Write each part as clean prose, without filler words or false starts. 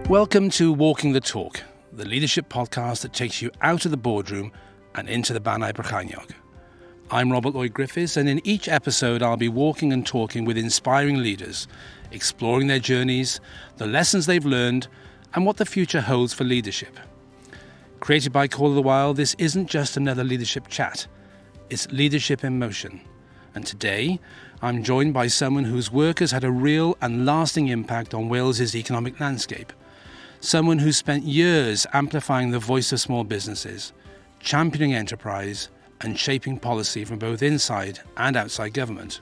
Welcome to Walking the Talk, the leadership podcast that takes you out of the boardroom and into the Bannau Brycheiniog. I'm Lloyd Griffiths, and in each episode I'll be walking and talking with inspiring leaders, exploring their journeys, the lessons they've learned, and what the future holds for leadership. Created by Call of the Wild, this isn't just another leadership chat, it's leadership in motion. And today, I'm joined by someone whose work has had a real and lasting impact on Wales's economic landscape. Someone who's spent years amplifying the voice of small businesses, championing enterprise, and shaping policy from both inside and outside government.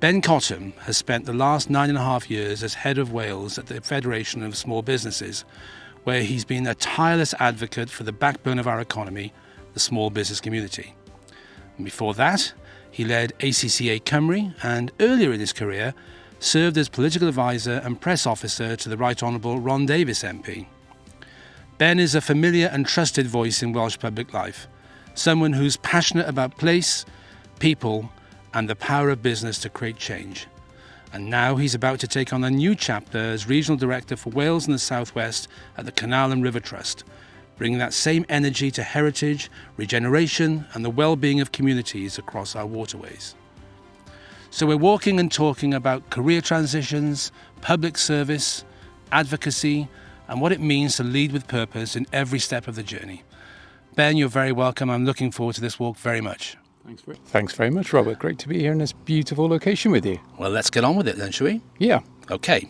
Ben Cottam has spent the last 9.5 years as head of Wales at the Federation of Small Businesses, where he's been a tireless advocate for the backbone of our economy, the small business community. And before that, he led ACCA Cymru and earlier in his career served as political advisor and press officer to the Right Honourable Ron Davies MP. Ben is a familiar and trusted voice in Welsh public life, someone who's passionate about place, people, and the power of business to create change. And now he's about to take on a new chapter as Regional Director for Wales and the South West at the Canal River Trust, bringing that same energy to heritage, regeneration, and the well-being of communities across our waterways. So we're walking and talking about career transitions, public service, advocacy, and what it means to lead with purpose in every step of the journey. Ben, you're very welcome. I'm looking forward to this walk very much. Thanks very much, Robert. Great to be here in this beautiful location with you. Well, let's get on with it then, shall we? Yeah. Okay.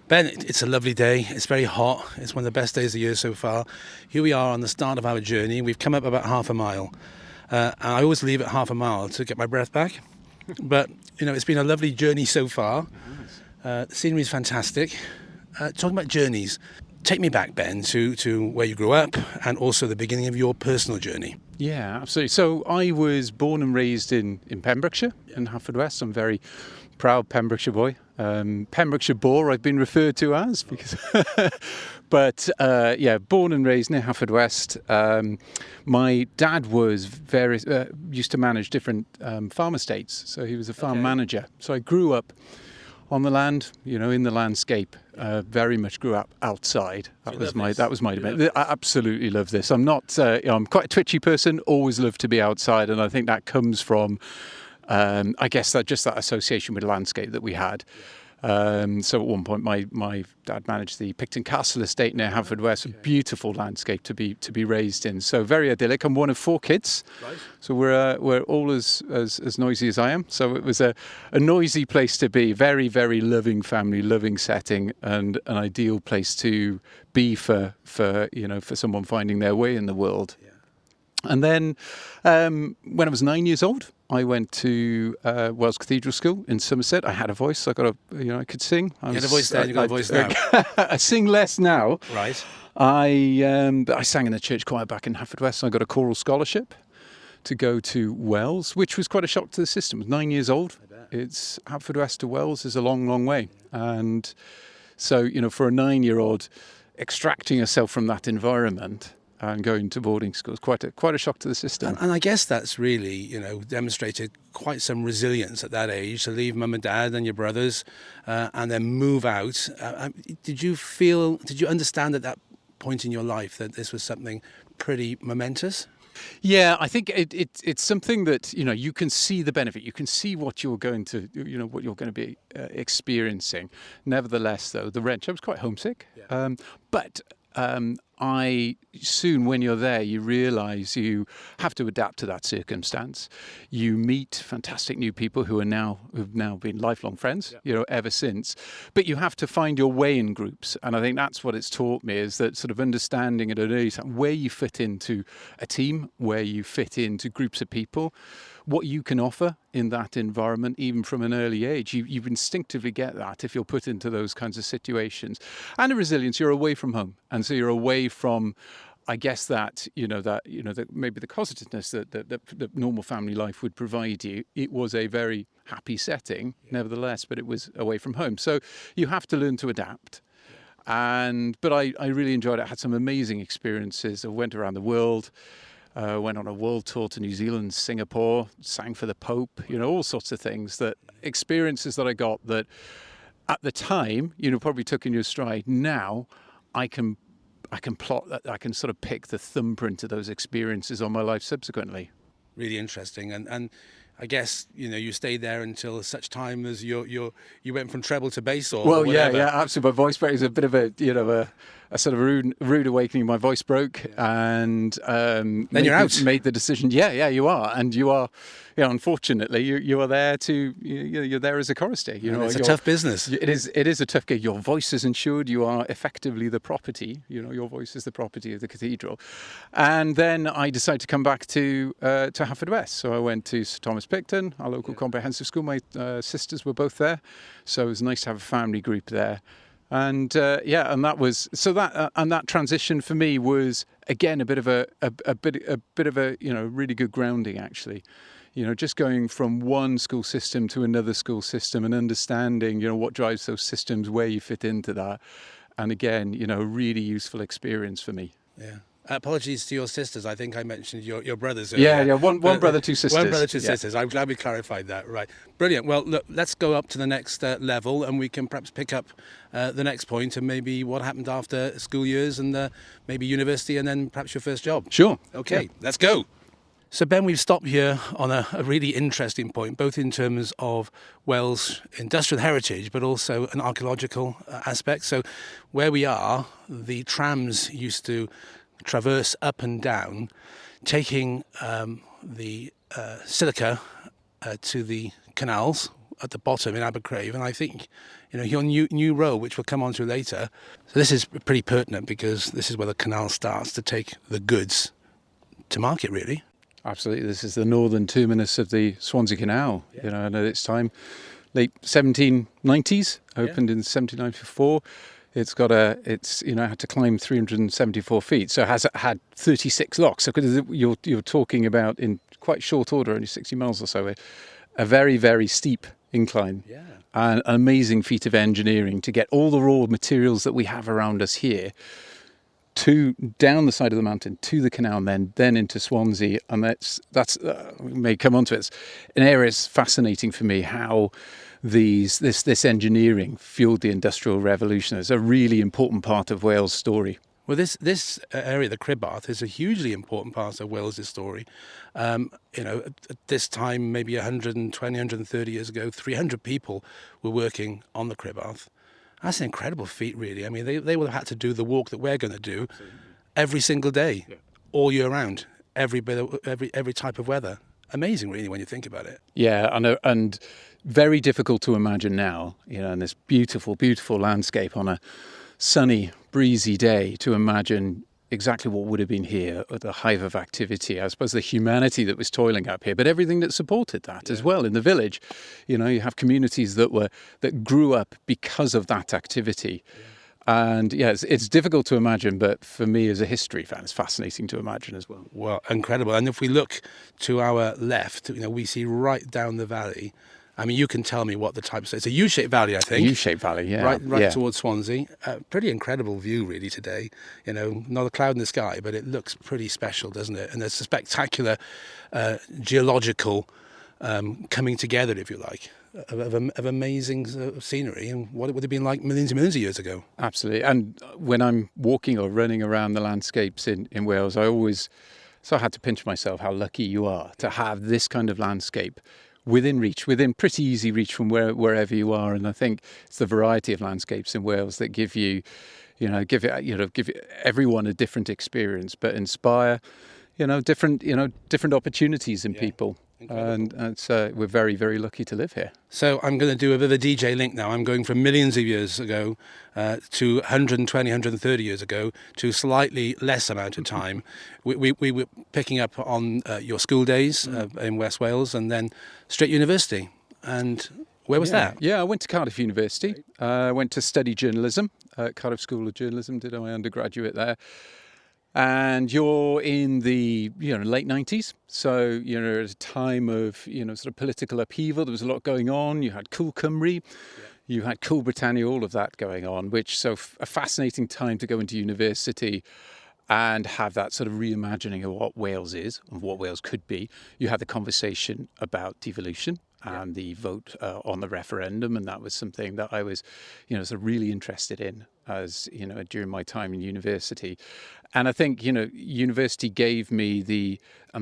Ben, it's a lovely day. It's very hot. It's one of the best days of the year so far. Here we are on the start of our journey. We've come up about half a mile. And I always leave at half a mile to get my breath back. But, it's been a lovely journey so far. The scenery is fantastic. Talking about journeys, take me back, Ben, to where you grew up and also the beginning of your personal journey. Yeah, absolutely. So I was born and raised in Pembrokeshire, in Haverfordwest. I'm a very proud Pembrokeshire boy. Pembrokeshire Boar, I've been referred to as, because but born and raised near Haverfordwest. My dad was used to manage different farm estates, so he was a farm manager. So I grew up on the land, in the landscape. Very much grew up outside. That was my I absolutely love this. I'm not. I'm quite a twitchy person. Always loved to be outside, and I think that comes from. I guess that association with landscape that we had. So at one point, my dad managed the Picton Castle estate near Haverfordwest, a beautiful landscape to be raised in. So very idyllic. I'm one of 4 kids, right. So we're all as noisy as I am. So it was a noisy place to be. Very, very loving family, loving setting, and an ideal place to be for someone finding their way in the world. Yeah. And then when I was 9 years old, I went to Wells Cathedral School in Somerset. I had a voice. I could sing. You had a voice then. You got a voice now. I sing less now. Right. I sang in the church choir back in Haverfordwest. I got a choral scholarship to go to Wells, which was quite a shock to the system. I was 9 years old. It's Haverfordwest to Wells is a long, long way, and so for a 9-year-old, extracting yourself from that environment and going to boarding schools, quite a shock to the system. And I guess that's really, demonstrated quite some resilience at that age to leave mum and dad and your brothers and then move out. Did you understand at that point in your life that this was something pretty momentous? Yeah, I think it's something that, you can see the benefit. You can see what you're going to, what you're going to be experiencing. Nevertheless, though, the wrench, I was quite homesick. Yeah. But I soon, when you're there, you realise you have to adapt to that circumstance. You meet fantastic new people who've now been lifelong friends, ever since. But you have to find your way in groups, and I think that's what it's taught me, is that sort of understanding at an early time where you fit into a team, where you fit into groups of people, what you can offer in that environment, even from an early age. You instinctively get that if you're put into those kinds of situations. And a resilience, you're away from home. And so you're away from, I guess, that maybe the positiveness that normal family life would provide you. It was a very happy setting, nevertheless, but it was away from home. So you have to learn to adapt. But I really enjoyed it. I had some amazing experiences. I went around the world. Went on a world tour to New Zealand, Singapore, sang for the Pope, all sorts of things, experiences that I got that at the time, probably took in your stride. Now, I can plot that. I can sort of pick the thumbprint of those experiences on my life subsequently. Really interesting, and I guess you stayed there until such time as you went from treble to bass or whatever. Yeah, absolutely. My voice broke. It was a bit of a sort of rude awakening. My voice broke, and then you're out. Made the decision. Yeah, you are, and you are. Unfortunately, you are there to. You're there as a chorister. It's a tough business. It is a tough gig. Your voice is insured. You are effectively the property. Your voice is the property of the cathedral. And then I decided to come back to Haverfordwest. So I went to Sir Thomas Picton, our local comprehensive school. My sisters were both there, so it was nice to have a family group there. And and that was and that transition for me was again a bit of a really good grounding actually. Just going from one school system to another school system and understanding, what drives those systems, where you fit into that. And again, a really useful experience for me. Yeah. Apologies to your sisters. I think I mentioned your brothers earlier. Yeah. One brother, two sisters. One brother, two sisters. I'm glad we clarified that. Right. Brilliant. Well, look, let's go up to the next level and we can perhaps pick up the next point and maybe what happened after school years and maybe university and then perhaps your first job. Sure. Okay, Let's go. So, Ben, we've stopped here on a really interesting point, both in terms of Wales' industrial heritage, but also an archaeological aspect. So, where we are, the trams used to traverse up and down, taking the silica to the canals at the bottom in Abercrave. And I think, your new row, which we'll come on to later, so this is pretty pertinent because this is where the canal starts to take the goods to market, really. Absolutely. This is the northern terminus of the Swansea Canal, and at its time, late 1790s, opened in 1794. It's had to climb 374 feet. So it has had 36 locks. So you're talking about in quite short order, only 60 miles or so, a very, very steep incline. Yeah. And an amazing feat of engineering to get all the raw materials that we have around us here down the side of the mountain to the canal, and then into Swansea, and that's we may come on to it. It's an area that's fascinating for me. How this engineering fueled the Industrial Revolution. It's a really important part of Wales' story. Well, this area, the Cribbarth, is a hugely important part of Wales' story. At this time, maybe 120, 130 years ago, 300 people were working on the Cribbarth. That's an incredible feat, really. I mean, they would have had to do the walk that we're going to do every single day, all year round, every type of weather. Amazing, really, when you think about it. Yeah, I know, and very difficult to imagine now, in this beautiful, beautiful landscape on a sunny, breezy day, to imagine exactly what would have been here at the hive of activity. I suppose the humanity that was toiling up here, but everything that supported that as well in the village. You have communities that grew up because of that activity. Yeah. And it's difficult to imagine, but for me as a history fan, it's fascinating to imagine as well. Well, incredible. And if we look to our left, we see right down the valley. I mean, you can tell me what the type of... It's a U-shaped valley, I think. U-shaped valley, yeah. Right towards Swansea. Pretty incredible view, really, today. Not a cloud in the sky, but it looks pretty special, doesn't it? And there's a spectacular geological coming together, if you like, of amazing scenery and what it would have been like millions and millions of years ago. Absolutely. And when I'm walking or running around the landscapes in Wales, I had to pinch myself how lucky you are to have this kind of landscape within pretty easy reach from wherever you are. And I think it's the variety of landscapes in Wales that give everyone a different experience, but inspire, different opportunities in people. Incredible. And we're very, very lucky to live here. So I'm going to do a bit of a DJ link now. I'm going from millions of years ago to 120, 130 years ago to slightly less amount of time. We were picking up on your school days in West Wales and then straight university. And where was that? Yeah, I went to Cardiff University. I went to study journalism at Cardiff School of Journalism, did my undergraduate there. And you're in the late 90s, so at a time of sort of political upheaval. There was a lot going on. You had Cool Cymru, you had Cool Britannia, all of that going on. A fascinating time to go into university and have that sort of reimagining of what Wales is and what Wales could be. You had the conversation about devolution and the vote on the referendum, and that was something that I was, sort of really interested in as during my time in university. And I think university gave me the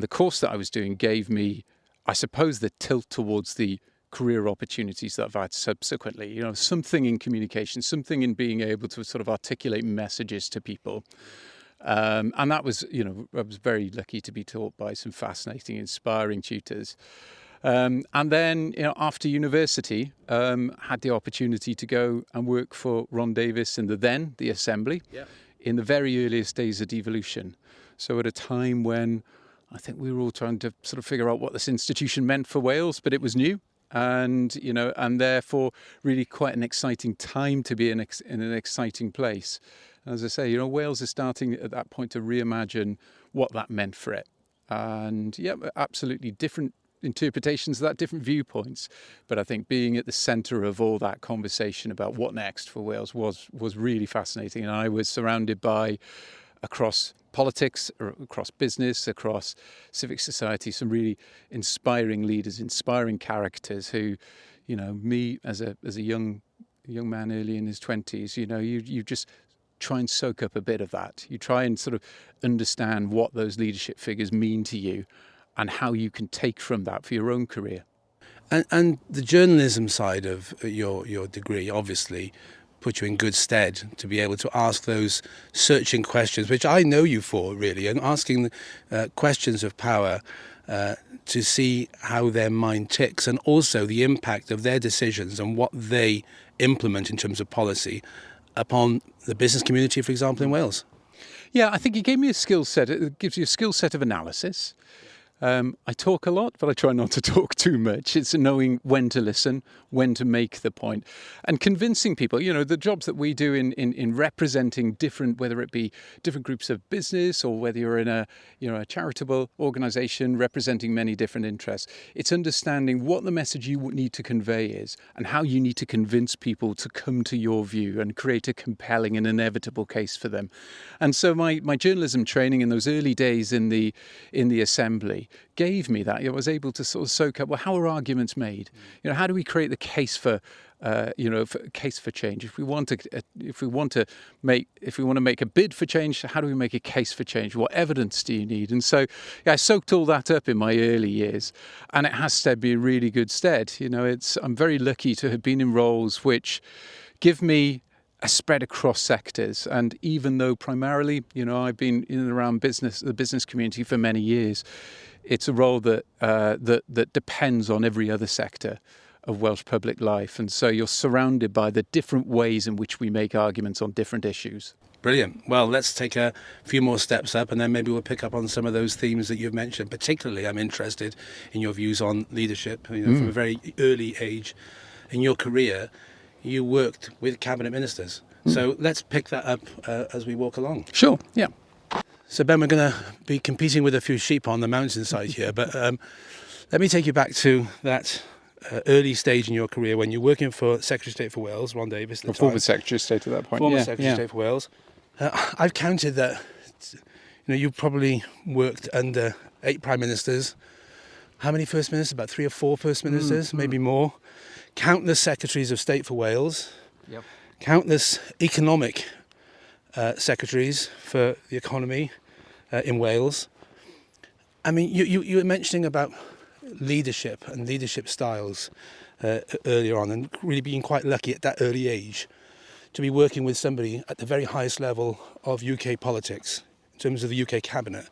course that I was doing gave me, I suppose, the tilt towards the career opportunities that I've had subsequently. Something in communication, something in being able to sort of articulate messages to people. And that was, I was very lucky to be taught by some fascinating, inspiring tutors. And then, after university, had the opportunity to go and work for Ron Davies in the Assembly, in the very earliest days of devolution. So at a time when I think we were all trying to sort of figure out what this institution meant for Wales, but it was new. And, and therefore really quite an exciting time to be in an exciting place. As I say, Wales is starting at that point to reimagine what that meant for it. And absolutely different interpretations of that, different viewpoints. But I think being at the centre of all that conversation about what next for Wales was really fascinating. And I was surrounded by, across politics, across business, across civic society, some really inspiring leaders, inspiring characters who, me as a young man early in his 20s, you just try and soak up a bit of that. You try and sort of understand what those leadership figures mean to you and how you can take from that for your own career. And the journalism side of your degree obviously put you in good stead to be able to ask those searching questions, which I know you for, really, and asking questions of power to see how their mind ticks and also the impact of their decisions and what they implement in terms of policy upon the business community, for example, in Wales. Yeah, I think it gave me a skill set. It gives you a skill set of analysis. I talk a lot, but I try not to talk too much. It's knowing when to listen, when to make the point, and convincing people. The jobs that we do in representing different, whether it be different groups of business or whether you're in a charitable organisation representing many different interests. It's understanding what the message you need to convey is and how you need to convince people to come to your view and create a compelling and inevitable case for them. And so my journalism training in those early days in the Assembly gave me that. I was able to sort of soak up, well, how are arguments made? How do we create the case for case for change? If we want to make a bid for change, how do we make a case for change? What evidence do you need? And so, I soaked all that up in my early years, and it has stood me in really good stead. I'm very lucky to have been in roles which give me a spread across sectors. And even though primarily, I've been in and around the business community for many years, it's a role that depends on every other sector of Welsh public life. And so you're surrounded by the different ways in which we make arguments on different issues. Brilliant. Well, let's take a few more steps up and then maybe we'll pick up on some of those themes that you've mentioned. Particularly, I'm interested in your views on leadership. From a very early age in your career, you worked with cabinet ministers. So let's pick that up as we walk along. Sure, yeah. So Ben, we're going to be competing with a few sheep on the mountainside here, but let me take you back to that early stage in your career when you're working for Secretary of State for Wales, Ron Davies. Former Secretary of State at that point. Former Secretary of State for Wales. I've counted that you probably worked under 8 prime ministers. How many first ministers? About 3 or 4 first ministers, maybe more. Countless secretaries of state for Wales. Yep. Countless economic secretaries for the economy in Wales. I mean, you were mentioning about leadership and leadership styles earlier on, and really being quite lucky at that early age to be working with somebody at the very highest level of UK politics in terms of the UK cabinet.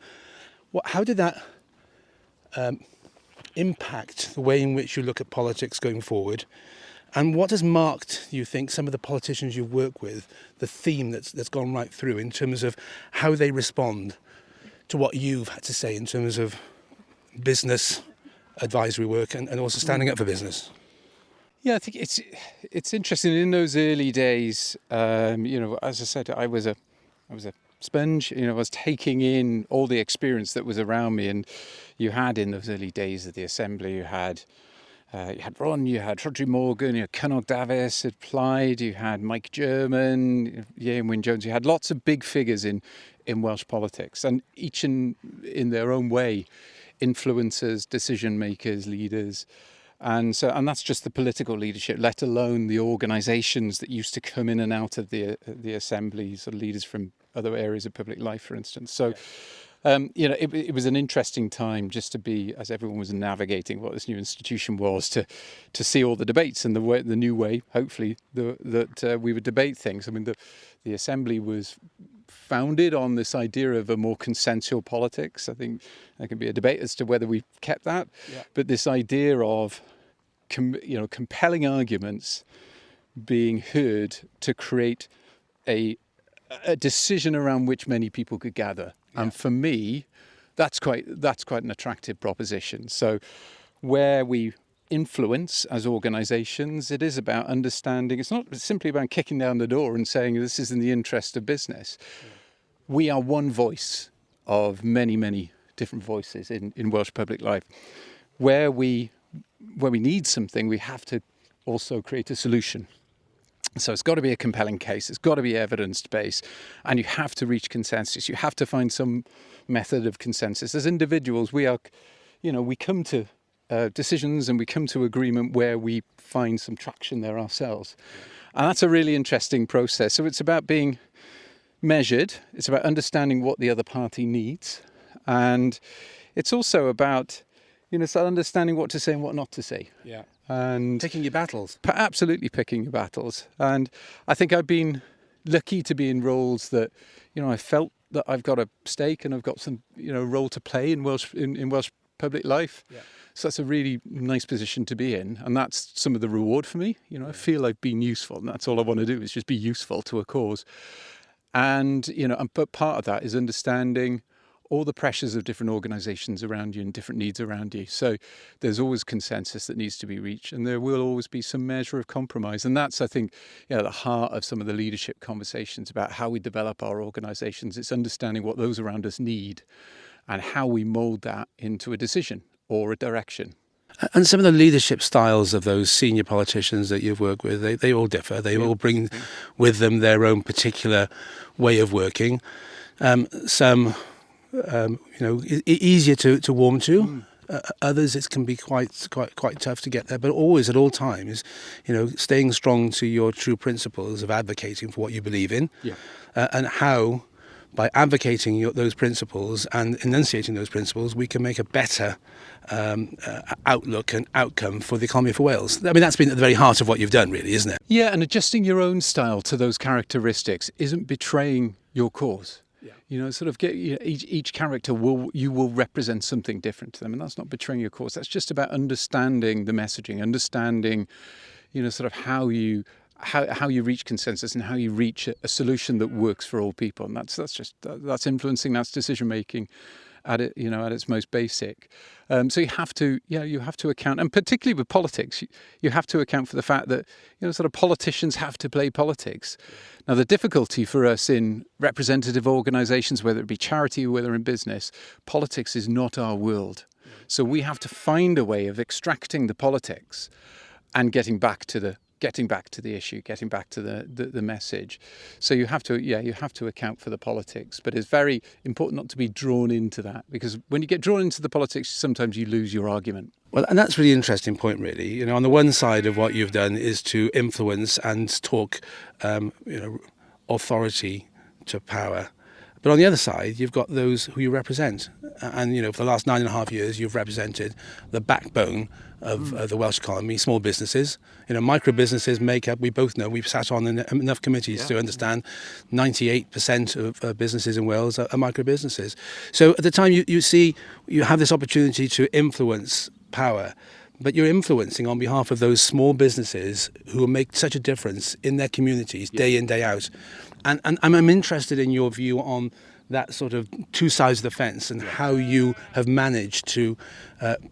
How did that impact the way in which you look at politics going forward? And what has marked, you think, some of the politicians you've worked with, the theme that's gone right through in terms of how they respond to what you've had to say in terms of business advisory work and also standing up for business? Yeah, I think it's interesting. In those early days, as I said, I was a sponge. I was taking in all the experience that was around me, and you had in those early days of the Assembly, you had Ron, you had Rhodri Morgan, you had Cynog Davies had Plaid, you had Mike German, Ian Wyn Jones. You had lots of big figures in Welsh politics, and each in their own way, influencers, decision makers, leaders. And that's just the political leadership, let alone the organisations that used to come in and out of the assemblies, or leaders from other areas of public life, for instance. So, it was an interesting time just to be, as everyone was navigating what this new institution was, to see all the debates and the new way, hopefully, that we would debate things. I mean, the assembly was founded on this idea of a more consensual politics. I think there can be a debate as to whether we've kept that, but this idea of compelling arguments being heard to create a decision around which many people could gather. And for me, that's quite an attractive proposition. So where we influence as organisations, it is about understanding. It's not simply about kicking down the door and saying this is in the interest of business. We are one voice of many, many different voices in Welsh public life. Where we need something, we have to also create a solution. So it's got to be a compelling case. It's got to be evidence-based, and you have to reach consensus. You have to find some method of consensus. As individuals, we come to decisions and we come to agreement where we find some traction there ourselves. And that's a really interesting process. So it's about being measured. It's about understanding what the other party needs. And it's also about, understanding what to say and what not to say. Yeah. And picking your battles. Absolutely picking your battles. And I think I've been lucky to be in roles that, I felt that I've got a stake and I've got some, role to play in Welsh public life. Yeah. So that's a really nice position to be in. And that's some of the reward for me. I feel I've been useful, and that's all I want to do is just be useful to a cause. And, but part of that is understanding all the pressures of different organisations around you and different needs around you. So there's always consensus that needs to be reached, and there will always be some measure of compromise. And that's, I think, the heart of some of the leadership conversations about how we develop our organisations. It's understanding what those around us need and how we mould that into a decision or a direction. And some of the leadership styles of those senior politicians that you've worked with, they all differ. They all bring with them their own particular way of working. Some easier to warm to. Others, it can be quite tough to get there. But always, at all times, staying strong to your true principles of advocating for what you believe in, and how, by advocating those principles and enunciating those principles, we can make a better outlook and outcome for the economy for Wales. I mean, that's been at the very heart of what you've done, really, isn't it? Yeah, and adjusting your own style to those characteristics isn't betraying your cause. Sort of each character will represent something different to them, and that's not betraying your cause. That's just about understanding the messaging, understanding, sort of how you reach consensus and how you reach a solution that works for all people, and that's influencing, that's decision making at its most basic. So you have to account, and particularly with politics, you have to account for the fact that sort of politicians have to play politics. Now, the difficulty for us in representative organisations, whether it be charity or whether in business, politics is not our world. So we have to find a way of extracting the politics and getting back to the issue, getting back to the message. So you have to account for the politics, but it's very important not to be drawn into that, because when you get drawn into the politics, sometimes you lose your argument. Well, and that's a really interesting point, really. On the one side of what you've done is to influence and talk, authority to power. But on the other side, you've got those who you represent. And, for the last 9.5 years, you've represented the backbone of the Welsh economy, small businesses. Micro businesses make up, we both know, we've sat on enough committees to understand 98% of businesses in Wales are micro businesses. So at the time you have this opportunity to influence power, but you're influencing on behalf of those small businesses who make such a difference in their communities day in, day out. And I'm interested in your view on that sort of two sides of the fence and how you have managed to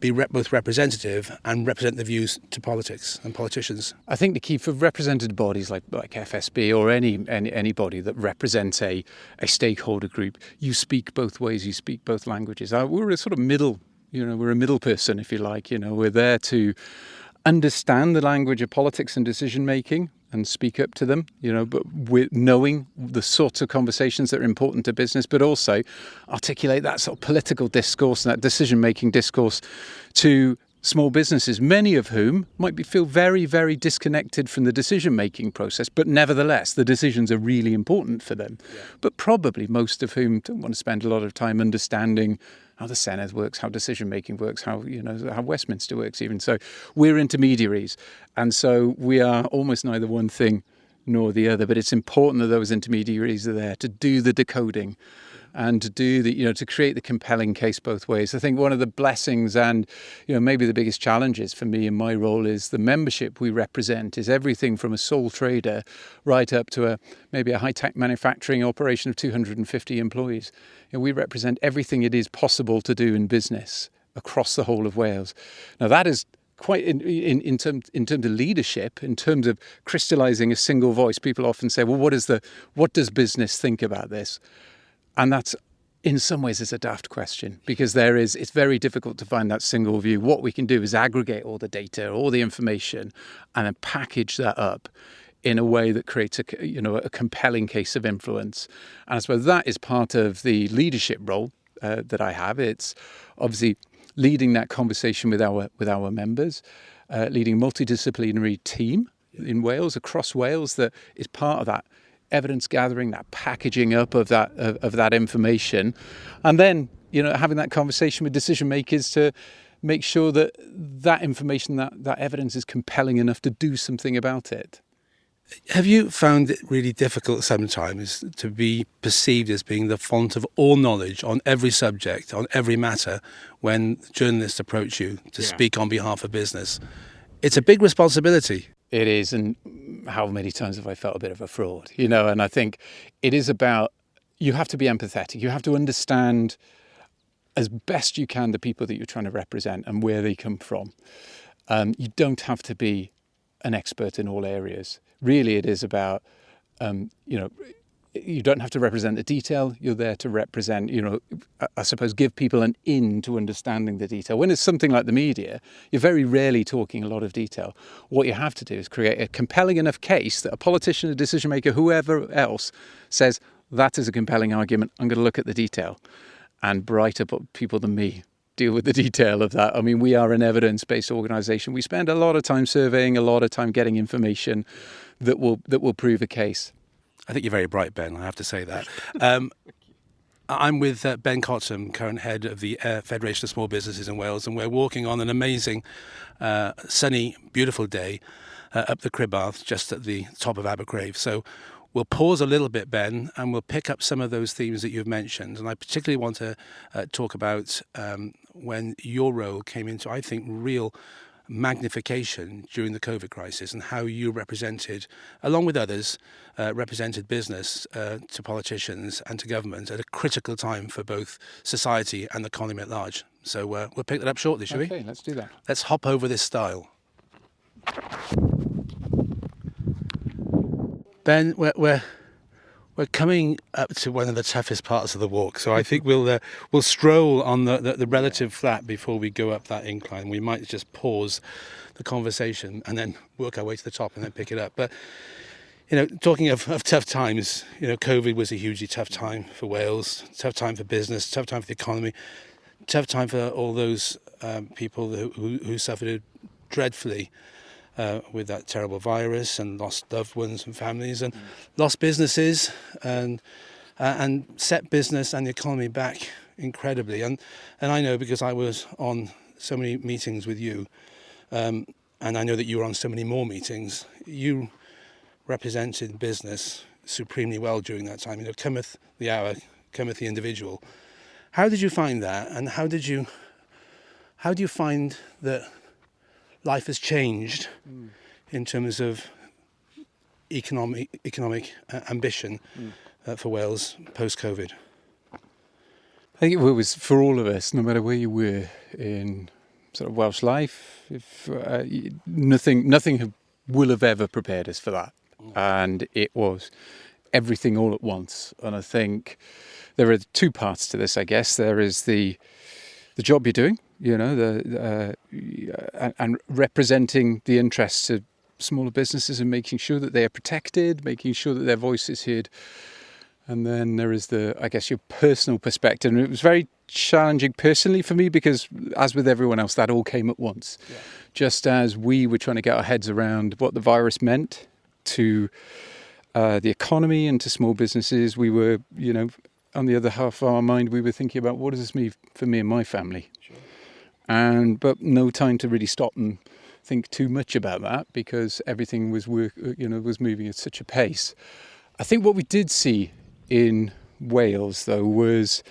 be both representative and represent the views to politics and politicians. I think the key for representative bodies like FSB or anybody that represents a stakeholder group, you speak both ways, you speak both languages. We're a sort of middle, we're a middle person, if you like. We're there to understand the language of politics and decision making and speak up to them, but with knowing the sorts of conversations that are important to business, but also articulate that sort of political discourse and that decision-making discourse to small businesses, many of whom might feel very, very disconnected from the decision-making process, but nevertheless, the decisions are really important for them. Yeah. But probably most of whom don't want to spend a lot of time understanding how the Senedd works, how decision-making works, how Westminster works even. So we're intermediaries. And so we are almost neither one thing nor the other. But it's important that those intermediaries are there to do the decoding and to do to create the compelling case both ways. I think one of the blessings and, maybe the biggest challenges for me in my role is the membership we represent is everything from a sole trader right up to maybe a high-tech manufacturing operation of 250 employees. We represent everything it is possible to do in business across the whole of Wales. Now that is quite in terms of leadership, in terms of crystallising a single voice. People often say, well, what does business think about this? And that's, in some ways, is a daft question because it's very difficult to find that single view. What we can do is aggregate all the data, all the information, and then package that up in a way that creates a compelling case of influence. And I suppose that is part of the leadership role that I have. It's obviously leading that conversation with our members, leading a multidisciplinary team in Wales, across Wales, that is part of that evidence gathering, that packaging up of that information, and then having that conversation with decision makers to make sure that information, that evidence is compelling enough to do something about it. Have you found it really difficult sometimes to be perceived as being the font of all knowledge on every subject, on every matter, when journalists approach you to speak on behalf of business? It's a big responsibility. It is, and how many times have I felt a bit of a fraud, and I think it is about, you have to be empathetic. You have to understand as best you can the people that you're trying to represent and where they come from. You don't have to be an expert in all areas. Really, it is about, you don't have to represent the detail. You're there to represent, I suppose, give people an in to understanding the detail. When it's something like the media, you're very rarely talking a lot of detail. What you have to do is create a compelling enough case that a politician, a decision maker, whoever else says, that is a compelling argument. I'm going to look at the detail. And brighter people than me deal with the detail of that. I mean, we are an evidence-based organisation. We spend a lot of time surveying, a lot of time getting information that will prove a case. I think you're very bright, Ben, I have to say that. I'm with Ben Cottam, current head of the Federation of Small Businesses in Wales, and we're walking on an amazing, sunny, beautiful day up the Cribbarth, just at the top of Abercrave. So we'll pause a little bit, Ben, and we'll pick up some of those themes that you've mentioned. And I particularly want to talk about when your role came into, I think, real magnification during the COVID crisis and how you represented, along with others, represented business to politicians and to government at a critical time for both society and the economy at large. So we'll pick that up shortly, shall we? Okay, let's do that. Let's hop over this stile. Ben, we're coming up to one of the toughest parts of the walk, so I think we'll stroll on the relative flat before we go up that incline. We might just pause the conversation and then work our way to the top and then pick it up. But talking of tough times, COVID was a hugely tough time for Wales, tough time for business, tough time for the economy, tough time for all those people who suffered dreadfully with that terrible virus and lost loved ones and families and lost businesses and set business and the economy back incredibly. And I know because I was on so many meetings with you, and I know that you were on so many more meetings, you represented business supremely well during that time. Cometh the hour, cometh the individual. How did you find that, and how do you find that life has changed in terms of economic ambition for Wales post-COVID? I think it was for all of us, no matter where you were in sort of Welsh life, nothing will have ever prepared us for that. And it was everything all at once. And I think there are two parts to this, I guess. There is the job you're doing, and representing the interests of smaller businesses and making sure that they are protected, making sure that their voice is heard. And then there is your personal perspective. And it was very challenging personally for me because, as with everyone else, that all came at once. Yeah. Just as we were trying to get our heads around what the virus meant to the economy and to small businesses, we were, on the other half of our mind, we were thinking about what does this mean for me and my family? Sure. But no time to really stop and think too much about that because everything was moving at such a pace. I think what we did see in Wales, though, was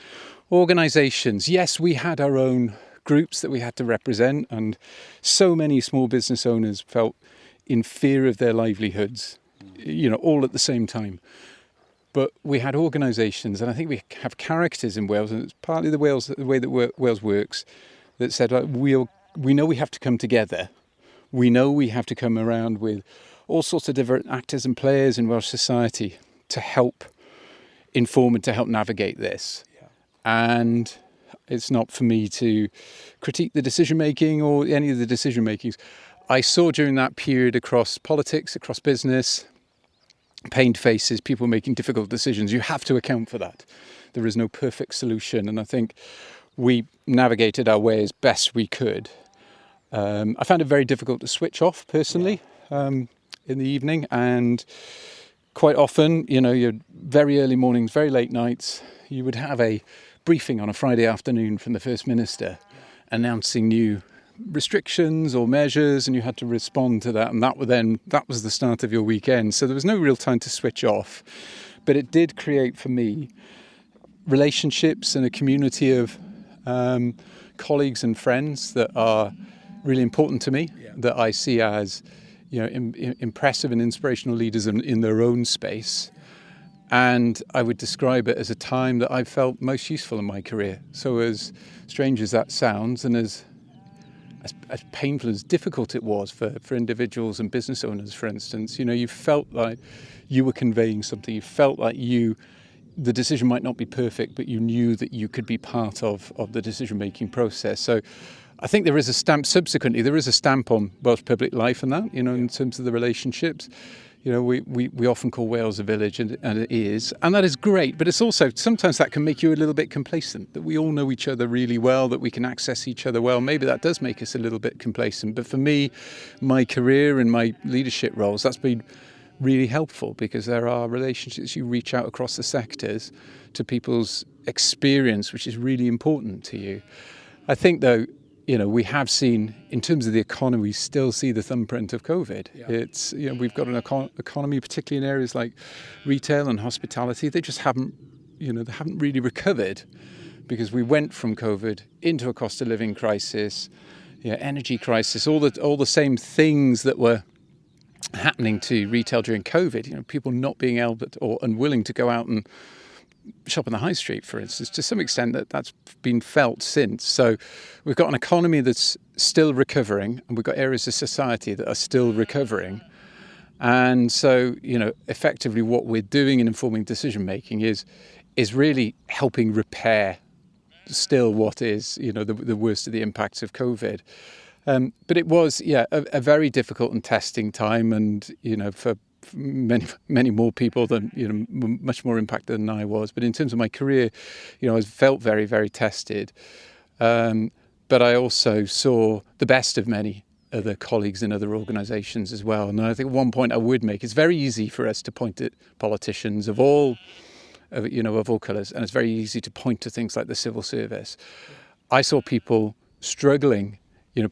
organisations. Yes, we had our own groups that we had to represent, and so many small business owners felt in fear of their livelihoods, all at the same time. But we had organisations, and I think we have characters in Wales, and it's partly the way that Wales works, that said, we know we have to come together. We know we have to come around with all sorts of different actors and players in Welsh society to help inform and to help navigate this. Yeah. And it's not for me to critique the decision making or any of the decision makings. I saw during that period across politics, across business, pained faces, people making difficult decisions. You have to account for that. There is no perfect solution. And I think we navigated our way as best we could. I found it very difficult to switch off personally in the evening, and quite often, your very early mornings, very late nights, you would have a briefing on a Friday afternoon from the First Minister announcing new restrictions or measures, and you had to respond to that, and that was the start of your weekend. So there was no real time to switch off, but it did create for me relationships and a community of colleagues and friends that are really important to me, that I see as impressive and inspirational leaders in their own space. And I would describe it as a time that I felt most useful in my career. So as strange as that sounds, and as painful, as difficult it was for individuals and business owners, for instance, you felt like you were conveying something. You felt like the decision might not be perfect, but you knew that you could be part of the decision-making process. So I think there is a stamp on Welsh public life and that, in terms of the relationships. We often call Wales a village, and it is. And that is great, but it's also, sometimes that can make you a little bit complacent, that we all know each other really well, that we can access each other well. Maybe that does make us a little bit complacent. But for me, my career and my leadership roles, that's been really helpful because there are relationships. You reach out across the sectors to people's experience, which is really important to you. I think, though, we have seen, in terms of the economy, we still see the thumbprint of COVID. Yeah. It's, we've got an economy, particularly in areas like retail and hospitality, they just haven't really recovered because we went from COVID into a cost of living crisis, energy crisis, all the same things that were happening to retail during COVID. People not being able to, or unwilling to go out and shop on the high street, for instance. To some extent that's been felt since. So we've got an economy that's still recovering, and we've got areas of society that are still recovering. And so, effectively what we're doing in informing decision making is really helping repair still what is, the worst of the impacts of COVID. But it was, a very difficult and testing time, and, for many more people than, much more impacted than I was. But in terms of my career, I felt very, very tested. But I also saw the best of many other colleagues in other organisations as well. And I think one point I would make, it's very easy for us to point at politicians of all colours, and it's very easy to point to things like the civil service. I saw people struggling,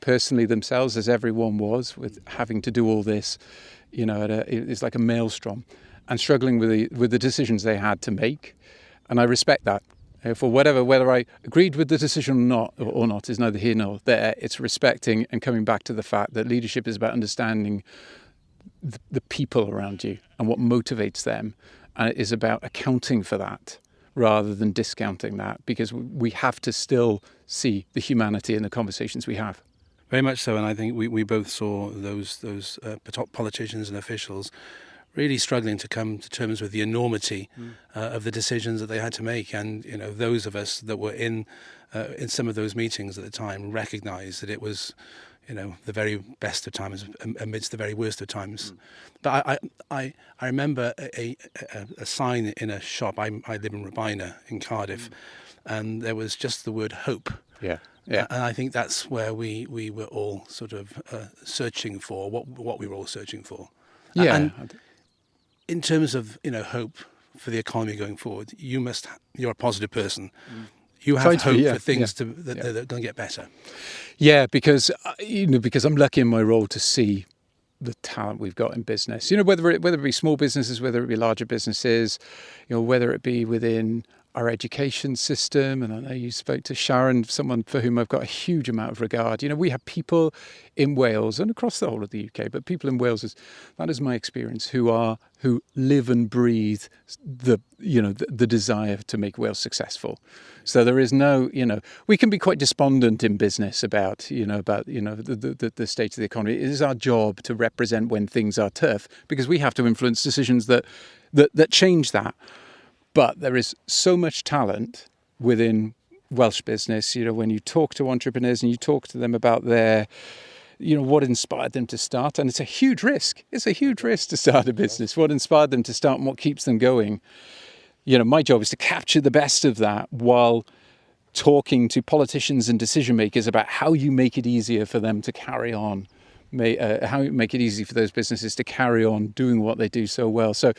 personally themselves, as everyone was, with having to do all this. It's like a maelstrom, and struggling with the decisions they had to make. And I respect that. For whether I agreed with the decision or not is neither here nor there. It's respecting and coming back to the fact that leadership is about understanding the people around you and what motivates them, and it is about accounting for that rather than discounting that, because we have to still see the humanity in the conversations we have. Very much so, and I think we both saw those politicians and officials really struggling to come to terms with the enormity of the decisions that they had to make. And those of us that were in some of those meetings at the time recognised that it was the very best of times amidst the very worst of times. But I remember a sign in a shop. I live in Robina in Cardiff, and there was just the word hope. Yeah. And I think that's where we were all sort of searching for what we were all searching for. Yeah. And in terms of hope for the economy going forward, you're a positive person. You have hope for things that are going to get better. Yeah, because I'm lucky in my role to see the talent we've got in business. Whether it be small businesses, whether it be larger businesses, whether it be within our education system. And I know you spoke to Sharon, someone for whom I've got a huge amount of regard. We have people in Wales and across the whole of the UK, but people in Wales, that is my experience, who live and breathe the desire to make Wales successful. So there is no, we can be quite despondent in business about the state of the economy. It is our job to represent when things are tough, because we have to influence decisions that change that. But there is so much talent within Welsh business. When you talk to entrepreneurs and you talk to them about their, what inspired them to start, and it's a huge risk. It's a huge risk to start a business. What inspired them to start and what keeps them going. My job is to capture the best of that while talking to politicians and decision makers about how you make it easier for them to carry on. How you make it easy for those businesses to carry on doing what they do so well. So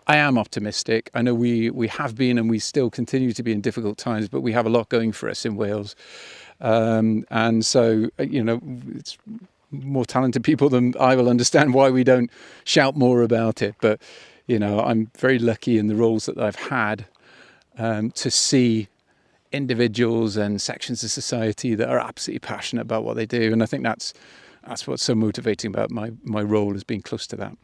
I am optimistic. I know we have been and we still continue to be in difficult times, but we have a lot going for us in Wales. And so, it's more talented people than I will understand why we don't shout more about it. But, I'm very lucky in the roles that I've had to see individuals and sections of society that are absolutely passionate about what they do. And I think that's what's so motivating about my role, is being close to that.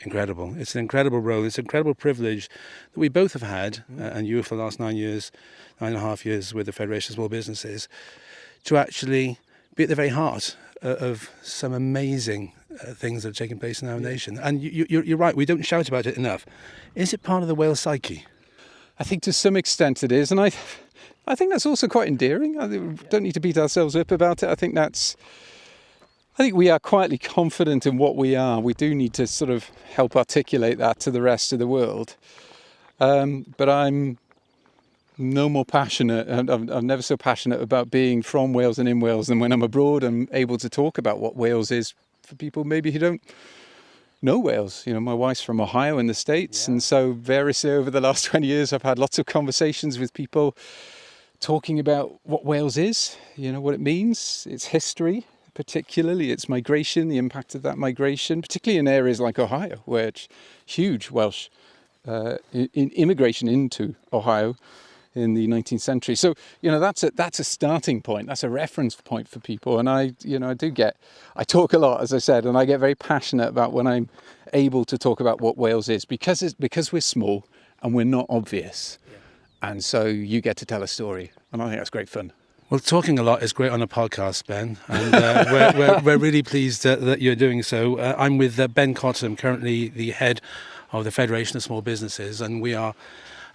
Incredible. It's an incredible role. It's an incredible privilege that we both have had, and you for the last 9.5 years with the Federation of Small Businesses, to actually be at the very heart of some amazing things that are taking place in our nation. And you're right, we don't shout about it enough. Is it part of the Wales psyche? I think to some extent it is, and I think that's also quite endearing. I think we don't need to beat ourselves up about it. I think we are quietly confident in what we are. We do need to sort of help articulate that to the rest of the world. But I'm no more passionate, and I'm never so passionate about being from Wales and in Wales than when I'm abroad and able to talk about what Wales is for people maybe who don't know Wales. My wife's from Ohio in the States, and so variously over the last 20 years I've had lots of conversations with people talking about what Wales is, what it means, its history, particularly its migration, the impact of that migration, particularly in areas like Ohio, where it's huge Welsh immigration into Ohio in the 19th century. So, that's a starting point. That's a reference point for people. And I talk a lot, as I said, and I get very passionate about when I'm able to talk about what Wales is, because we're small and we're not obvious. Yeah. And so you get to tell a story. And I think that's great fun. Well, talking a lot is great on a podcast, Ben, and we're really pleased that you're doing so. I'm with Ben Cottam, currently the head of the Federation of Small Businesses, and we are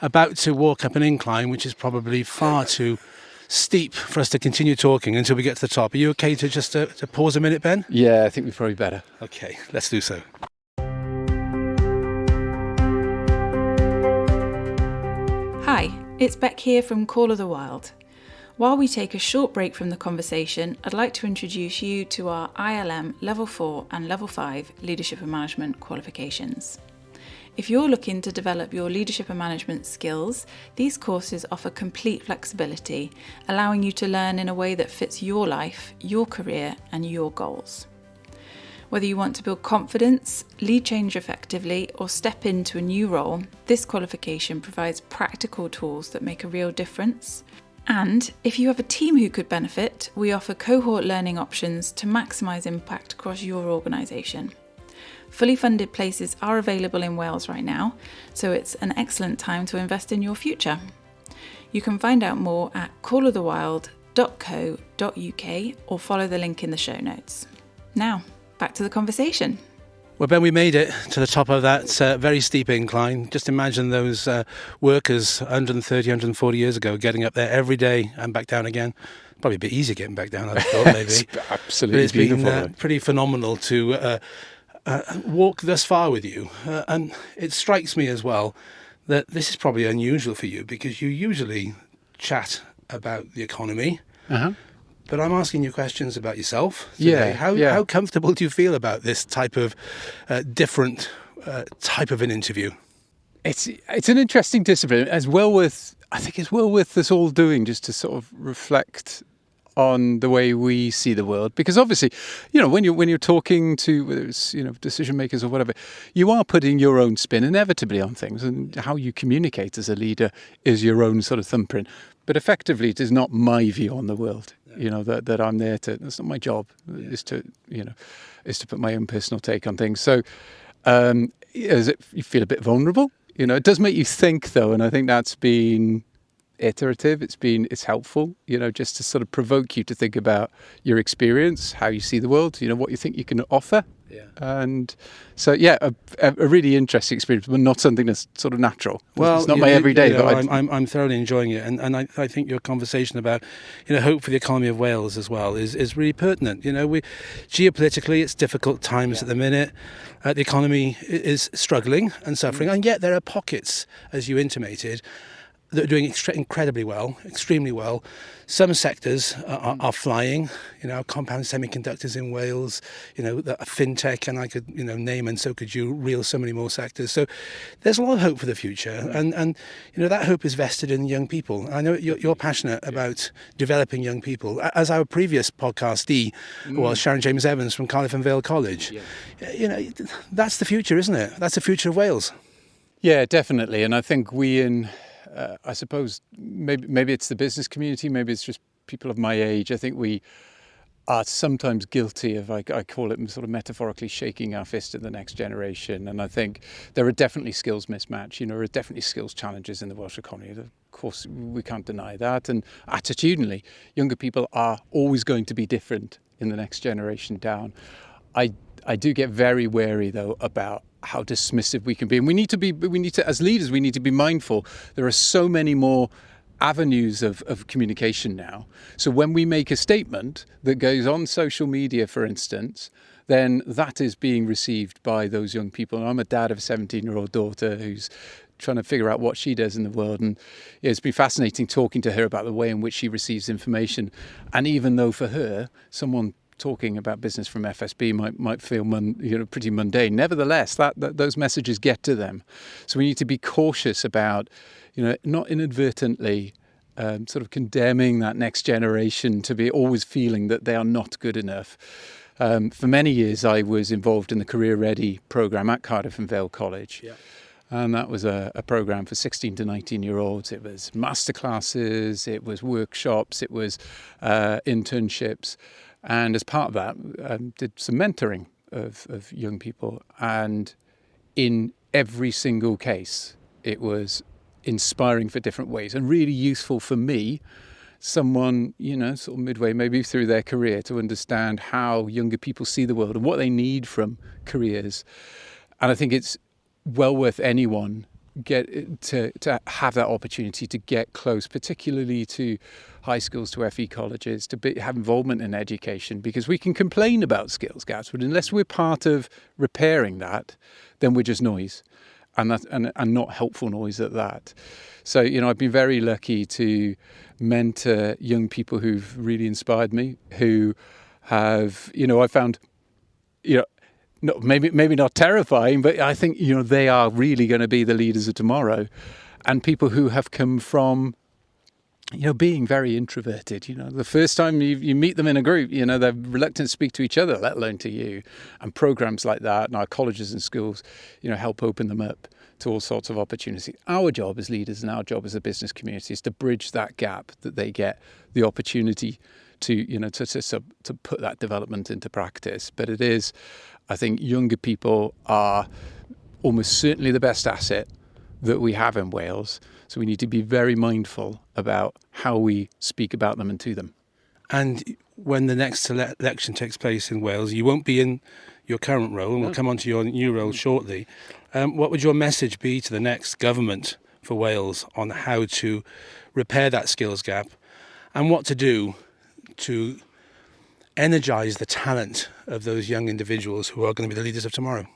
about to walk up an incline, which is probably far too steep for us to continue talking until we get to the top. Are you okay to just to pause a minute, Ben? Yeah, I think we're probably better. Okay, let's do so. Hi, it's Beck here from Call of the Wild. While we take a short break from the conversation, I'd like to introduce you to our ILM Level 4 and Level 5 Leadership and Management qualifications. If you're looking to develop your leadership and management skills, these courses offer complete flexibility, allowing you to learn in a way that fits your life, your career, and your goals. Whether you want to build confidence, lead change effectively, or step into a new role, this qualification provides practical tools that make a real difference. And if you have a team who could benefit, we offer cohort learning options to maximise impact across your organisation. Fully funded places are available in Wales right now, so it's an excellent time to invest in your future. You can find out more at callofthewild.co.uk or follow the link in the show notes. Now, back to the conversation. Well, Ben, we made it to the top of that very steep incline. Just imagine those workers 130, 140 years ago getting up there every day and back down again Probably a bit easier getting back down, I thought, maybe. It's absolutely But it's beautiful. been pretty phenomenal to walk thus far with you. And it strikes me as well that this is probably unusual for you, because you usually chat about the economy. Uh-huh. But I'm asking you questions about yourself today. Yeah. How comfortable do you feel about this type of different type of an interview? It's an interesting discipline. I think it's well worth us all doing, just to sort of reflect on the way we see the world. Because obviously, when you're talking to, whether it's decision makers or whatever, you are putting your own spin inevitably on things, and how you communicate as a leader is your own sort of thumbprint. But effectively, it is not my view on the world. That I'm there to. That's not my job. Is to put my own personal take on things. So, you feel a bit vulnerable. It does make you think, though, and I think that's been iterative. It's helpful, just to sort of provoke you to think about your experience, how you see the world, what you think you can offer. Yeah. And so, a really interesting experience, but not something that's sort of natural. Well, it's not my everyday. But I'm thoroughly enjoying it, and I think your conversation about hope for the economy of Wales as well is really pertinent. Geopolitically, it's difficult times at the minute. The economy is struggling and suffering, and yet there are pockets, as you intimated, that are doing incredibly well, extremely well. Some sectors are flying, compound semiconductors in Wales, the fintech, and I could, name, and so could you, reel so many more sectors. So there's a lot of hope for the future. And that hope is vested in young people. I know you're passionate about developing young people. As our previous podcastee was Sharon James Evans from Cardiff and Vale College. Yeah. That's the future, isn't it? That's the future of Wales. Yeah, definitely. And I think I suppose maybe it's the business community, maybe it's just people of my age. I think we are sometimes guilty of, I call it sort of metaphorically, shaking our fist at the next generation. And I think there are definitely skills mismatch. There are definitely skills challenges in the Welsh economy. Of course, we can't deny that. And attitudinally, younger people are always going to be different in the next generation down. I do get very wary, though, about how dismissive we can be. And we need to, as leaders, we need to be mindful. There are so many more avenues of communication now. So when we make a statement that goes on social media, for instance, then that is being received by those young people. And I'm a dad of a 17-year-old daughter who's trying to figure out what she does in the world. And it's been fascinating talking to her about the way in which she receives information. And even though for her, someone talking about business from FSB might feel pretty mundane. Nevertheless, that those messages get to them. So we need to be cautious about, not inadvertently sort of condemning that next generation to be always feeling that they are not good enough. For many years, I was involved in the Career Ready programme at Cardiff and Vale College. Yeah. And that was a programme for 16 to 19-year-olds. It was masterclasses, it was workshops, it was internships. And as part of that, did some mentoring of young people. And in every single case, it was inspiring for different ways and really useful for me, someone, sort of midway, maybe through their career, to understand how younger people see the world and what they need from careers. And I think it's well worth anyone to have that opportunity to get close, particularly to high schools, to FE colleges, to have involvement in education, because we can complain about skills gaps, but unless we're part of repairing that, then we're just noise, and not helpful noise at that. So, I've been very lucky to mentor young people who've really inspired me, who have, I found, no, maybe not terrifying, but I think, they are really going to be the leaders of tomorrow. And people who have come from, being very introverted. The first time you meet them in a group, they're reluctant to speak to each other, let alone to you. And programs like that and our colleges and schools, help open them up to all sorts of opportunity. Our job as leaders and our job as a business community is to bridge that gap, that they get the opportunity to put that development into practice. But it is, I think, younger people are almost certainly the best asset that we have in Wales. So we need to be very mindful about how we speak about them and to them. And when the next election takes place in Wales, you won't be in your current role, and we'll come on to your new role shortly. What would your message be to the next government for Wales on how to repair that skills gap, and what to do to energize the talent of those young individuals who are going to be the leaders of tomorrow?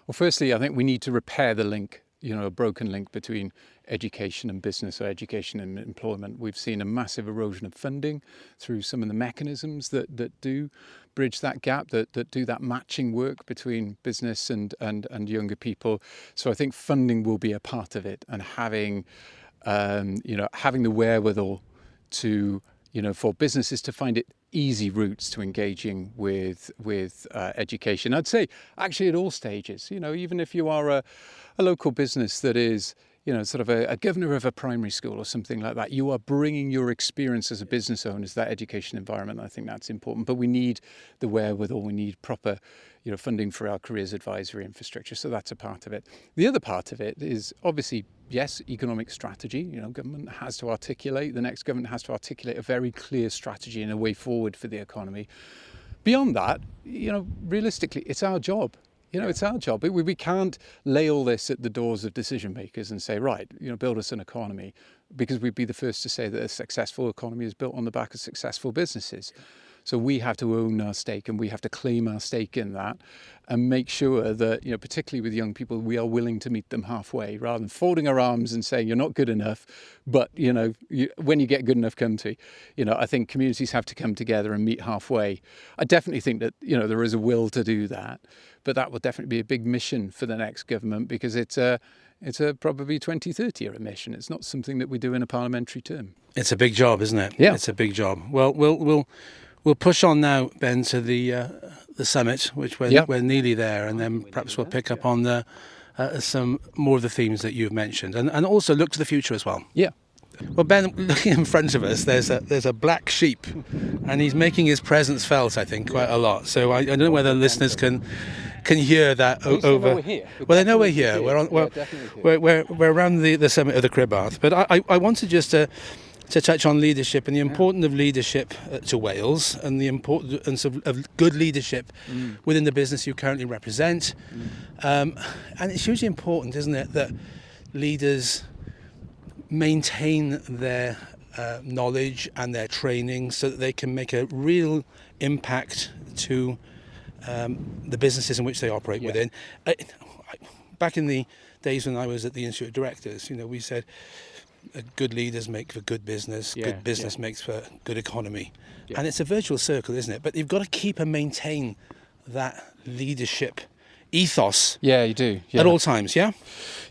Well, firstly, I think we need to repair the link, a broken link between education and business, or education and employment. We've seen a massive erosion of funding through some of the mechanisms that do bridge that gap, that do that matching work between business and younger people. So I think funding will be a part of it, and having the wherewithal to, for businesses to find it easy routes to engaging with education. I'd say actually at all stages, even if you are a local business that is, sort of a governor of a primary school or something like that, you are bringing your experience as a business owner to that education environment. I think that's important. But we need the wherewithal, we need proper, funding for our careers advisory infrastructure. So that's a part of it. The other part of it is obviously, yes, economic strategy. Government has to articulate, the next government has to articulate a very clear strategy and a way forward for the economy. Beyond that, realistically, it's our job. It's our job. We can't lay all this at the doors of decision makers and say, right, build us an economy, because we'd be the first to say that a successful economy is built on the back of successful businesses. So we have to own our stake, and we have to claim our stake in that, and make sure that, particularly with young people, we are willing to meet them halfway, rather than folding our arms and saying, you're not good enough, but, when you get good enough, come to. I think communities have to come together and meet halfway. I definitely think that, there is a will to do that, but that will definitely be a big mission for the next government, because it's a probably 2030 era mission. It's not something that we do in a parliamentary term. It's a big job, isn't it? Yeah. It's a big job. Well, we'll push on now, Ben, to the summit, which we're nearly there, and then perhaps we'll pick up on some more of the themes that you've mentioned, and also look to the future as well. Yeah. Well, Ben, looking in front of us, there's a black sheep, and he's making his presence felt, I think, quite a lot. So I don't know whether listeners can hear that over. We're here. Well, they know we're here. We're around the summit of the Crib Bath, but I wanted just to touch on leadership and the importance of leadership to Wales, and the importance of good leadership within the business you currently represent. And it's hugely important, isn't it, that leaders maintain their knowledge and their training so that they can make a real impact to the businesses in which they operate within. Back in the days when I was at the Institute of Directors, we said, good leaders make for good business, good business makes for good economy. Yeah. And it's a virtual circle, isn't it? But you've got to keep and maintain that leadership ethos. Yeah, you do. Yeah. At all times, yeah?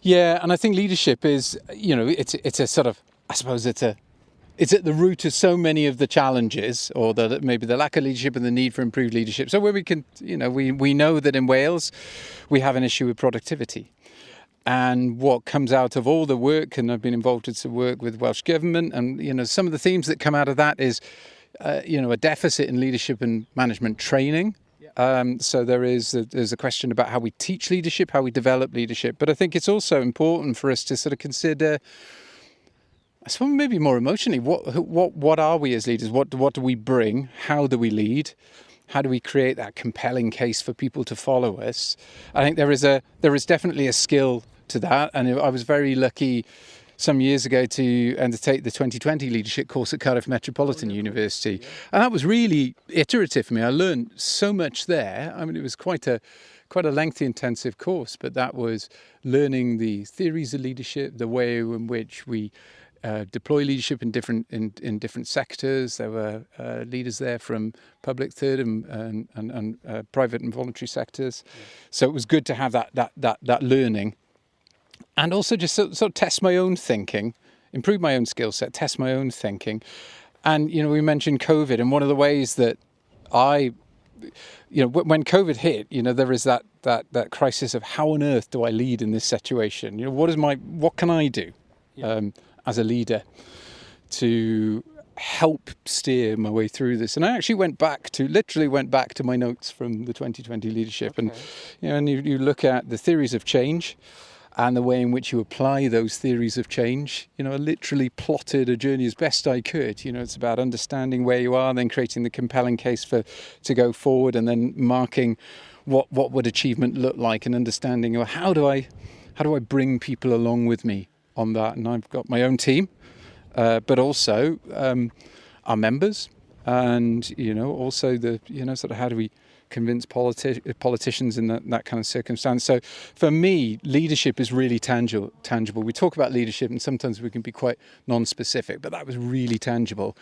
Yeah, and I think leadership is, it's a sort of, I suppose it's at the root of so many of the challenges, or maybe the lack of leadership and the need for improved leadership. So where we can, we know that in Wales we have an issue with productivity. And what comes out of all the work, and I've been involved in some work with Welsh Government, and some of the themes that come out of that is, a deficit in leadership and management training. So there's a question about how we teach leadership, how we develop leadership. But I think it's also important for us to sort of consider, I suppose maybe more emotionally, what are we as leaders? What do we bring? How do we lead? How do we create that compelling case for people to follow us? I think there is definitely a skill to that, and I was very lucky some years ago to undertake the 2020 leadership course at Cardiff Metropolitan University, and that was really iterative for me. I learned so much there. I mean, it was quite a lengthy, intensive course, but that was learning the theories of leadership, the way in which we deploy leadership in different sectors. There were leaders there from public, third, and private and voluntary sectors. Yeah. So it was good to have that learning, and also just sort of test my own thinking, improve my own skill set, test my own thinking. And we mentioned COVID, and one of the ways that when COVID hit, there is that crisis of how on earth do I lead in this situation? What can I do? Yeah. As a leader to help steer my way through this. And I actually went back to my notes from the 2020 leadership. Okay. And you look at the theories of change and the way in which you apply those theories of change. I literally plotted a journey as best I could. It's about understanding where you are, then creating the compelling case to go forward, and then marking what would achievement look like, and understanding how do I bring people along with me on that. And I've got my own team, but also our members, and also the sort of how do we convince politicians in that kind of circumstance. So for me, leadership is really tangible. We talk about leadership and sometimes we can be quite non-specific, but that was really tangible.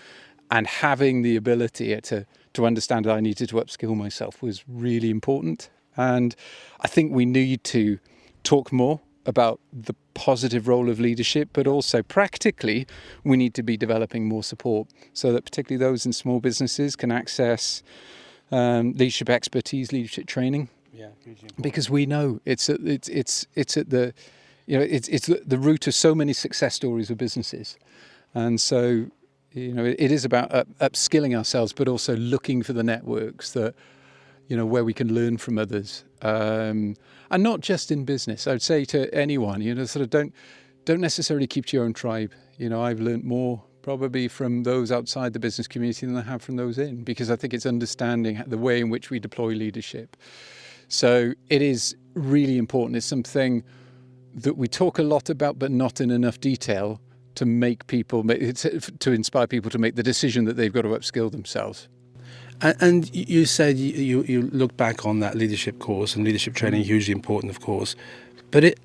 And having the ability to understand that I needed to upskill myself was really important. And I think we need to talk more about the positive role of leadership, but also practically we need to be developing more support so that particularly those in small businesses can access leadership expertise, leadership training. Yeah, because we know it's at the the root of so many success stories of businesses, and so it is about upskilling ourselves, but also looking for the networks that where we can learn from others, and not just in business. I would say to anyone, sort of don't necessarily keep to your own tribe. I've learned more probably from those outside the business community than I have from those in, because I think it's understanding the way in which we deploy leadership. So it is really important. It's something that we talk a lot about, but not in enough detail to to inspire people to make the decision that they've got to upskill themselves. And you said you look back on that leadership course, and leadership training hugely important, of course, but it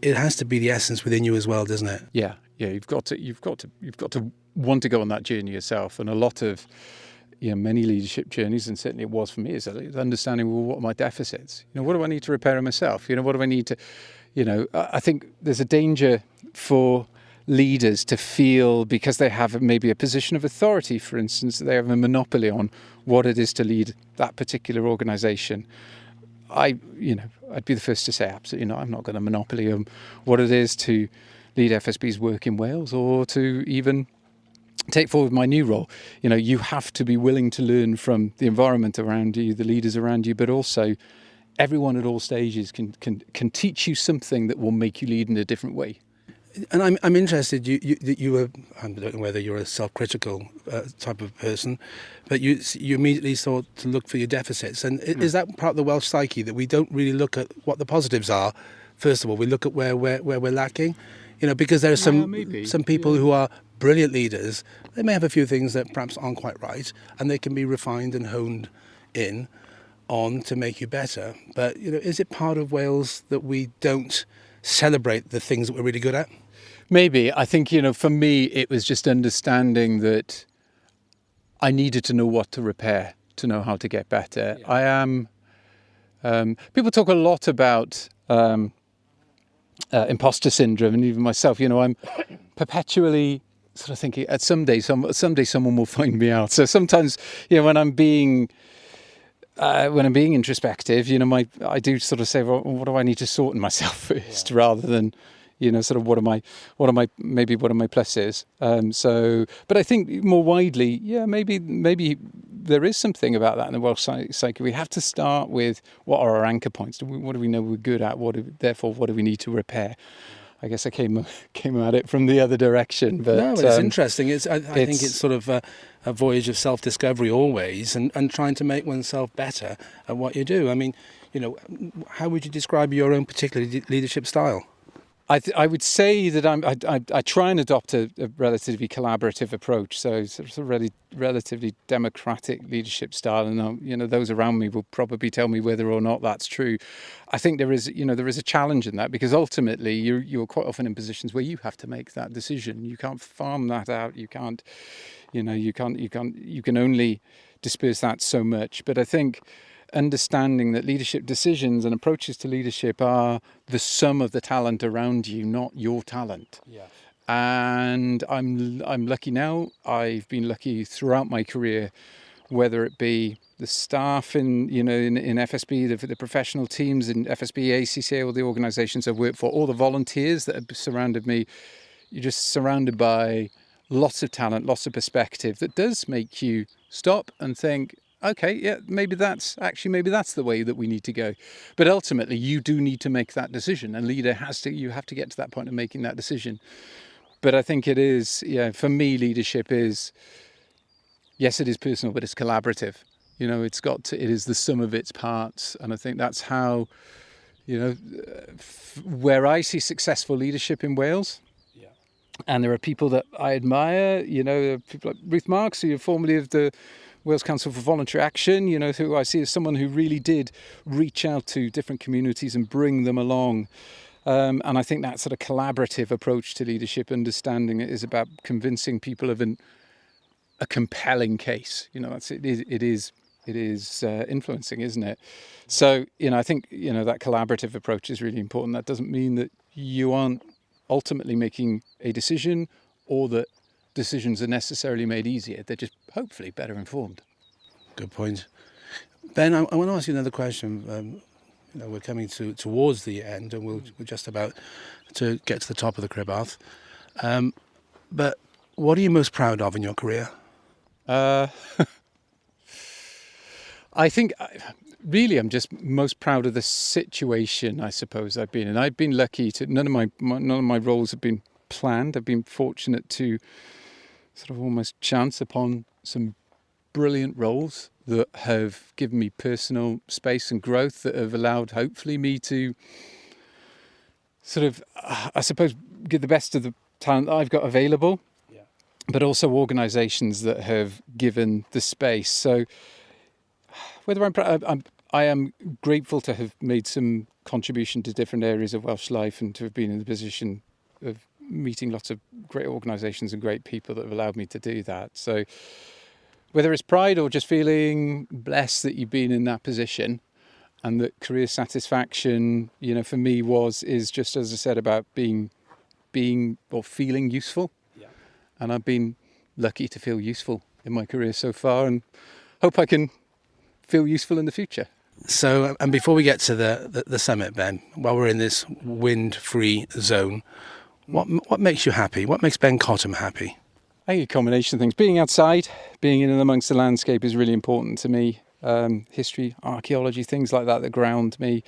has to be the essence within you as well, doesn't it? Yeah. You've got to want to go on that journey yourself, and a lot of many leadership journeys, and certainly it was for me, is understanding, well, what are my deficits? What do I need to repair in myself? What do I need to? I think there's a danger for leaders to feel, because they have maybe a position of authority, for instance, they have a monopoly on what it is to lead that particular organisation. I'd be the first to say, absolutely not. I'm not going to monopoly on what it is to lead FSB's work in Wales, or to even take forward my new role. You have to be willing to learn from the environment around you, the leaders around you, but also everyone at all stages can teach you something that will make you lead in a different way. And I'm interested. You were, I don't know whether you're a self-critical type of person, but you immediately thought to look for your deficits. And is that part of the Welsh psyche, that we don't really look at what the positives are? First of all, we look at where we're lacking. Because there are some people who are brilliant leaders. They may have a few things that perhaps aren't quite right, and they can be refined and honed in on to make you better. But is it part of Wales that we don't celebrate the things that we're really good at? Maybe. I think for me it was just understanding that I needed to know what to repair to know how to get better. Yeah. I am. People talk a lot about imposter syndrome, and even myself, I'm perpetually sort of thinking, at someday someone will find me out. So sometimes, when I'm being introspective, I do sort of say, well, what do I need to sort in myself first, rather than, sort of what are my pluses. But I think more widely, maybe there is something about that in the Welsh psyche. We have to start with what are our anchor points. What do we know we're good at? What do we need to repair? I guess I came at it from the other direction. But no, it's interesting. I think it's sort of a voyage of self-discovery always, and trying to make oneself better at what you do. I mean, how would you describe your own particular leadership style? I would say that I try and adopt a relatively collaborative approach, so sort of relatively democratic leadership style, and those around me will probably tell me whether or not that's true. I think there is a challenge in that, because ultimately you're quite often in positions where you have to make that decision. You can't farm that out. You can't, you can only disperse that so much. But I think understanding that leadership decisions and approaches to leadership are the sum of the talent around you, not your talent. Yeah. And I'm lucky now. I've been lucky throughout my career, whether it be the staff in FSB, the professional teams in FSB, ACCA, all the organisations I've worked for, all the volunteers that have surrounded me. You're just surrounded by lots of talent, lots of perspective that does make you stop and think, okay, yeah, maybe that's the way that we need to go. But ultimately, you do need to make that decision. A leader you have to get to that point of making that decision. But I think it is, for me, leadership is, yes, it is personal, but it's collaborative. It is the sum of its parts. And I think that's how, where I see successful leadership in Wales, And there are people that I admire, there are people like Ruth Marks, who are formerly of the Wales Council for Voluntary Action, who I see as someone who really did reach out to different communities and bring them along. And I think that sort of collaborative approach to leadership, understanding it, is about convincing people of a compelling case. It is influencing, isn't it? So, I think, that collaborative approach is really important. That doesn't mean that you aren't ultimately making a decision or that decisions are necessarily made easier. They're just hopefully better informed. Good point. Ben, I want to ask you another question. We're coming towards the end, and we're just about to get to the top of the Cribbarth. But what are you most proud of in your career? I think really I'm just most proud of the situation, I suppose, I've been in. I've been lucky to none of my roles have been planned. I've been fortunate to sort of almost chance upon some brilliant roles that have given me personal space and growth, that have allowed, hopefully, me to sort of, I suppose, give the best of the talent that I've got available, but also organisations that have given the space. So whether I am grateful to have made some contribution to different areas of Welsh life and to have been in the position of meeting lots of great organisations and great people that have allowed me to do that. So whether it's pride or just feeling blessed that you've been in that position, and that career satisfaction, for me is just, as I said, about being or feeling useful. Yeah. And I've been lucky to feel useful in my career so far, and hope I can feel useful in the future. So, and before we get to the summit, Ben, while we're in this wind-free zone, what makes you happy? What makes Ben Cottam happy? I think a combination of things. Being outside, being in and amongst the landscape is really important to me. History, archaeology, things like that ground me.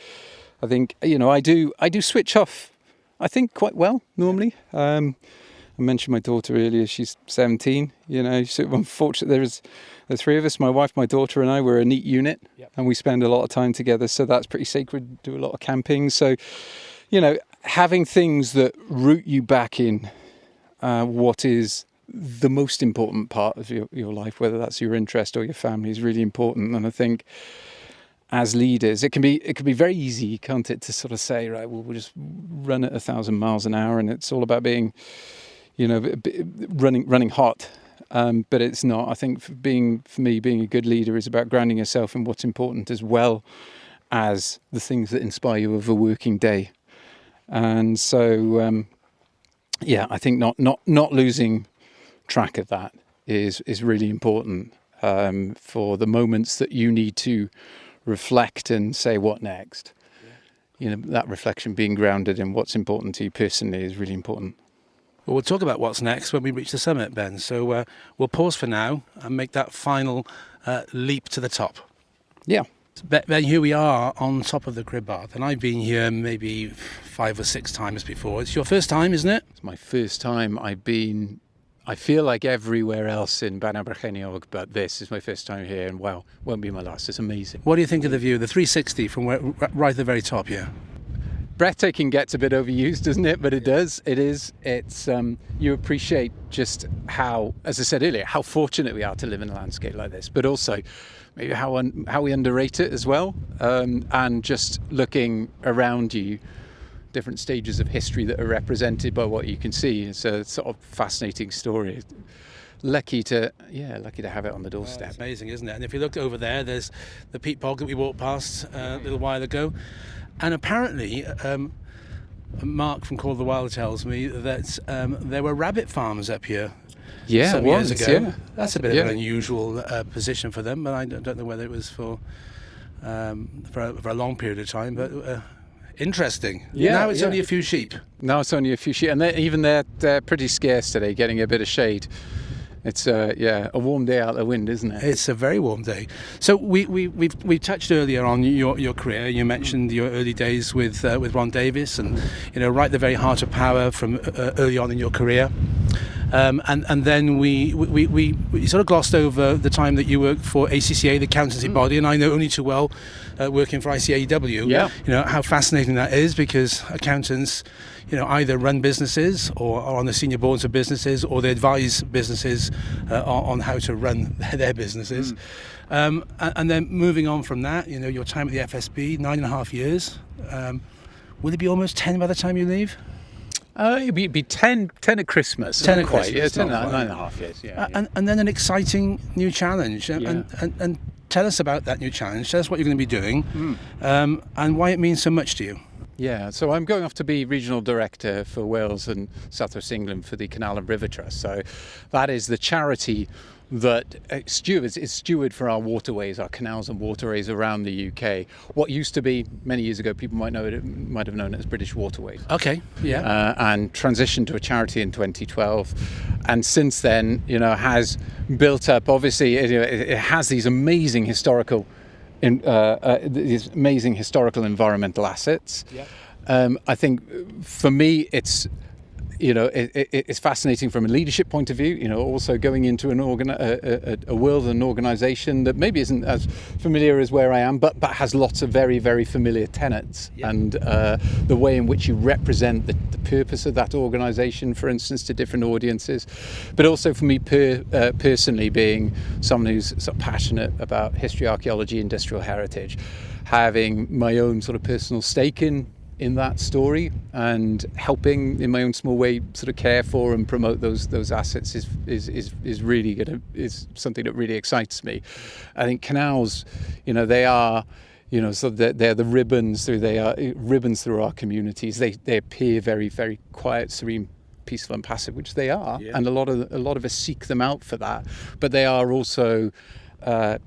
I think, I do switch off, I think, quite well normally. I mentioned my daughter earlier. She's 17. So unfortunately, there's the three of us, my wife, my daughter and I, we're a neat unit. Yep. And we spend a lot of time together. So that's pretty sacred. Do a lot of camping. So, having things that root you back in what is the most important part of your life, whether that's your interest or your family, is really important. And I think as leaders, it can be very easy, can't it, to sort of say, right, well, we'll just run at 1,000 miles an hour and it's all about being, running hot. But it's not. I think for me, being a good leader is about grounding yourself in what's important as well as the things that inspire you of a working day. And so, I think not losing track of that is really important for the moments that you need to reflect and say what next. Yeah. That reflection, being grounded in what's important to you personally, is really important. Well, we'll talk about what's next when we reach the summit, Ben. So we'll pause for now and make that final leap to the top. Yeah. Ben, here we are on top of the Cribbarth, and I've been here maybe 5 or 6 times before. It's your first time, isn't it? It's my first time. I feel like everywhere else in Bannau Brycheiniog, but this is my first time here, and wow, won't be my last. It's amazing. What do you think of the view, the 360 from right at the very top here? Breathtaking gets a bit overused, doesn't it? But it does. It is. It's you appreciate just how, as I said earlier, how fortunate we are to live in a landscape like this, but also maybe how we underrate it as well. And just looking around you, different stages of history that are represented by what you can see. It's a sort of fascinating story. Lucky to have it on the doorstep. It's amazing, isn't it? And if you look over there, there's the peat bog that we walked past a little while ago. And apparently, Mark from Call of the Wild tells me that there were rabbit farms up here some years ago. Yeah. That's a bit of an unusual position for them, but I don't know whether it was for a long period of time, but interesting. Yeah, now it's only a few sheep. Now it's only a few sheep, and they're pretty scarce today, getting a bit of shade. It's a warm day out the wind, isn't it? It's a very warm day. So we touched earlier on your career. You mentioned your early days with Ron Davies, and right at the very heart of power from early on in your career. And then we sort of glossed over the time that you worked for ACCA, the accountancy body, and I know only too well, working for ICAEW, how fascinating that is, because accountants, either run businesses or are on the senior boards of businesses, or they advise businesses on how to run their businesses. And then moving on from that, your time at the FSB, 9.5 years. Will it be almost 10 by the time you leave? It'd be 10 at Christmas. 10 at Christmas. Yeah, 10, 9.5 years. Yeah. And then an exciting new challenge. And tell us about that new challenge. Tell us what you're going to be doing, and why it means so much to you. Yeah, so I'm going off to be Regional Director for Wales and South West England for the Canal River Trust. So that is the charity that is steward for our waterways, our canals and waterways around the UK. What used to be, many years ago, people might have known it as British Waterways. Okay, yeah. And transitioned to a charity in 2012. And since then, has built up, obviously, it has these amazing historical environmental assets. Yeah. I think for me, it's fascinating from a leadership point of view. Also going into a world and organisation that maybe isn't as familiar as where I am, but has lots of very, very familiar tenets. Yeah. And the way in which you represent the purpose of that organisation, for instance, to different audiences. But also for me personally, being someone who's sort of passionate about history, archaeology, industrial heritage, having my own sort of personal stake in that story and helping in my own small way sort of care for and promote those assets is really is something that really excites me. I think canals, they are, so they're the ribbons through our communities. They appear very, very quiet, serene, peaceful and passive, which they are, and a lot of us seek them out for that. But they are also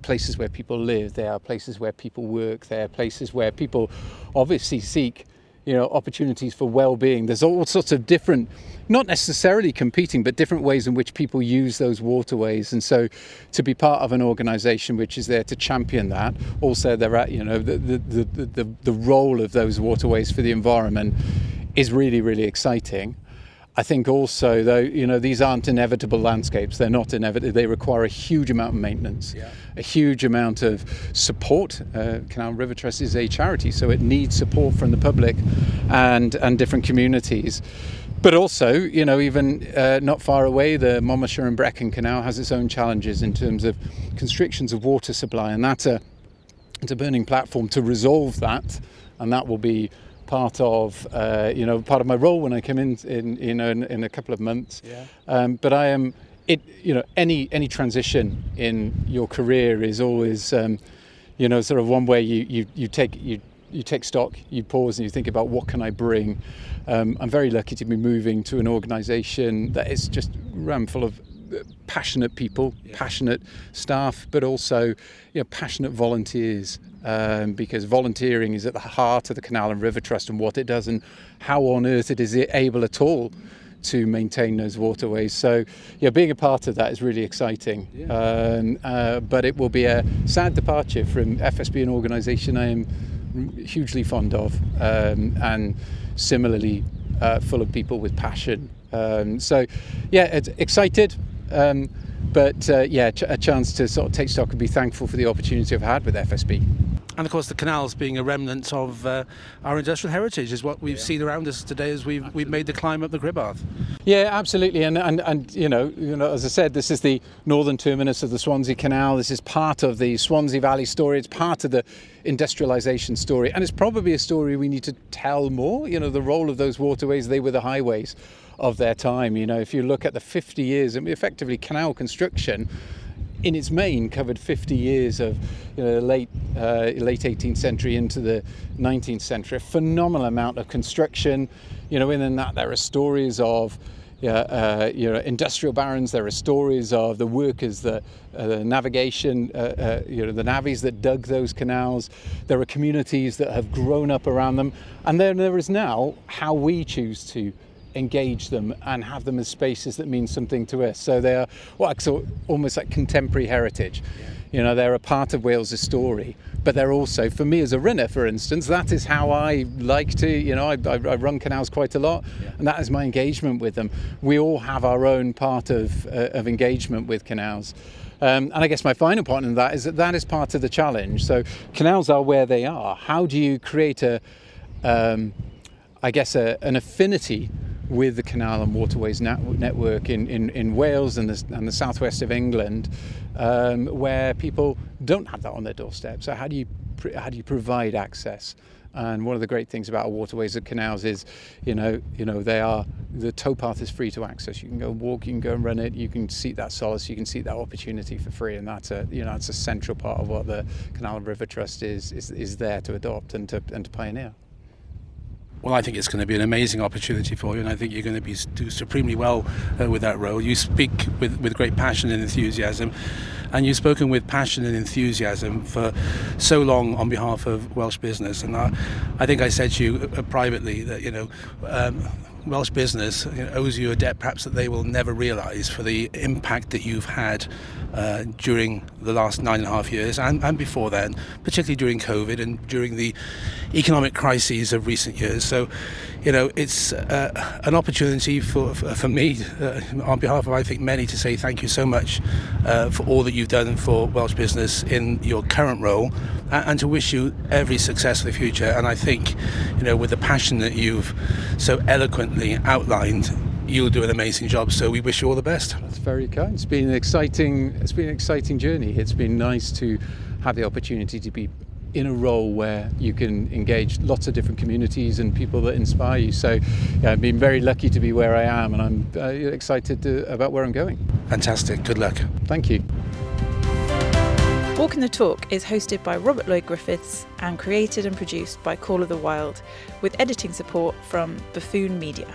places where people live. They are places where people work. They are places where people obviously seek opportunities for well-being. There's all sorts of different, not necessarily competing, but different ways in which people use those waterways. And so to be part of an organisation which is there to champion that, also they're at, the role of those waterways for the environment is really, really exciting. I think also, though, these aren't inevitable landscapes. They're not inevitable. They require a huge amount of maintenance, a huge amount of support. Canal River Trust is a charity, so it needs support from the public and different communities. But also, even not far away, the Monmouthshire and Brecon Canal has its own challenges in terms of constrictions of water supply, and that's a burning platform to resolve that, and that will be part of my role when I come in a couple of months. Yeah. But I am any transition in your career is always sort of one way you take stock, you pause and you think about what can I bring. I'm very lucky to be moving to an organisation that is just rammed full of passionate people, passionate staff, but also passionate volunteers. Because volunteering is at the heart of the Canal and River Trust and what it does, and how on earth it is able at all to maintain those waterways. So, being a part of that is really exciting. Yeah. But it will be a sad departure from FSB, an organisation I am hugely fond of, and similarly full of people with passion. It's excited. But a chance to sort of take stock and be thankful for the opportunity I've had with FSB. And of course, the canals being a remnant of our industrial heritage is what we've seen around us today as we've made the climb up the Gribbarth. Yeah, absolutely. And as I said, this is the northern terminus of the Swansea Canal. This is part of the Swansea Valley story. It's part of the industrialisation story, and it's probably a story we need to tell more. The role of those waterways. They were the highways of their time. If you look at the 50 years, effectively canal construction in its main covered 50 years of late 18th century into the 19th century. A phenomenal amount of construction. In that there are stories of industrial barons. There are stories of the workers, the navigation, the navvies that dug those canals. There are communities that have grown up around them, and then there is now how we choose to engage them and have them as spaces that mean something to us. So they are almost like contemporary heritage. You know, they're a part of Wales's story, but they're also, for me as a runner, for instance, that is how I like to, you know, I run canals quite a lot, and that is my engagement with them. We all have our own part of engagement with canals. And I guess my final point in that is that is part of the challenge. So canals are where they are. How do you create an affinity with the canal and waterways network in Wales and the southwest of England, where people don't have that on their doorstep? So how do you provide access? And one of the great things about our waterways and canals is, you know, the towpath is free to access. You can go walk, you can go and run it, you can seek that solace, you can seek that opportunity for free, and that's a central part of what the Canal River Trust is there to adopt and to pioneer. Well, I think it's going to be an amazing opportunity for you, and I think you're going to do supremely well with that role. You speak with great passion and enthusiasm, and you've spoken with passion and enthusiasm for so long on behalf of Welsh business. And I think I said to you privately that, you know, Welsh business owes you a debt perhaps that they will never realise for the impact that you've had during the last 9.5 years and before then, particularly during COVID and during the economic crises of recent years. So, you know, it's an opportunity for me, on behalf of, I think, many, to say thank you so much for all that you've done for Welsh business in your current role, and to wish you every success for the future. And I think, you know, with the passion that you've so eloquently outlined, you'll do an amazing job. So we wish you all the best. That's very kind. It's been an exciting journey. It's been nice to have the opportunity to be in a role where you can engage lots of different communities and people that inspire you. So yeah, I've been very lucky to be where I am, and I'm excited about where I'm going. Fantastic. Good luck. Thank you. Walking the Talk is hosted by Robert Lloyd Griffiths and created and produced by Call of the Wild, with editing support from Buffoon Media.